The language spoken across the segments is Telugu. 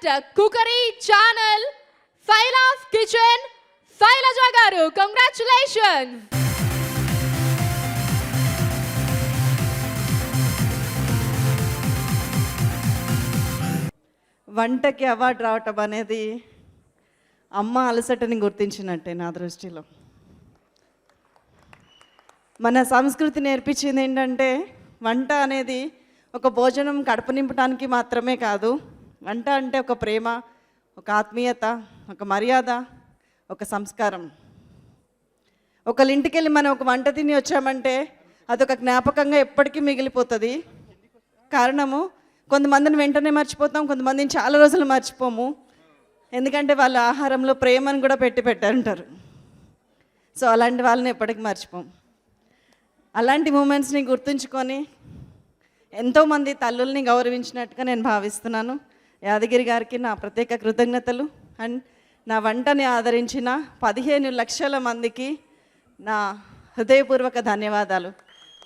బెస్ట్ కుకరీ ఛానల్ ఫైలాఫ్ కిచెన్ శైలజ గారు, కంగ్రాచులేషన్స్. వంటకి అవార్డు రావటం అనేది అమ్మ అలసటని గుర్తించినట్టే నా దృష్టిలో. మన సంస్కృతి నేర్పించింది ఏంటంటే వంట అనేది ఒక భోజనం కడుపు నింపడానికి మాత్రమే కాదు. వంట అంటే ఒక ప్రేమ, ఒక ఆత్మీయత, ఒక మర్యాద, ఒక సంస్కారం. ఒకళ్ళ ఇంటికి వెళ్ళి మనం ఒక వంట తిని వచ్చామంటే అదొక జ్ఞాపకంగా ఎప్పటికీ మిగిలిపోతుంది. కారణము కొంతమందిని వెంటనే మర్చిపోతాం, కొంతమందిని చాలా రోజులు మర్చిపోము. ఎందుకంటే వాళ్ళ ఆహారంలో ప్రేమను కూడా పెట్టారంటారు. సో అలాంటి వాళ్ళని ఎప్పటికీ మర్చిపోం. అలాంటి మూమెంట్స్ని గుర్తుంచుకొని ఎంతోమంది తల్లుల్ని గౌరవించినట్టుగా నేను భావిస్తున్నాను. యాదగిరి గారికి నా ప్రత్యేక కృతజ్ఞతలు. అండ్ నా వంటని ఆదరించిన 15 లక్షల మందికి నా హృదయపూర్వక ధన్యవాదాలు.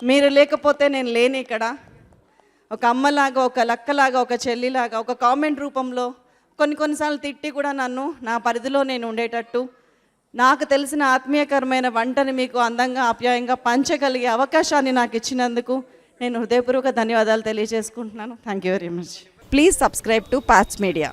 మీరు లేకపోతే నేను లేని ఇక్కడ. ఒక అమ్మలాగా, ఒక లక్కలాగా, ఒక చెల్లిలాగా, ఒక కామెంట్ రూపంలో కొన్నిసార్లు తిట్టి కూడా నన్ను నా పరిధిలో నేను ఉండేటట్టు నాకు తెలిసిన ఆత్మీయకరమైన వంటని మీకు అందంగా ఆప్యాయంగా పంచగలిగే అవకాశాన్ని నాకు ఇచ్చినందుకు నేను హృదయపూర్వక ధన్యవాదాలు తెలియజేసుకుంటున్నాను. Thank you very much. Please subscribe to patch media.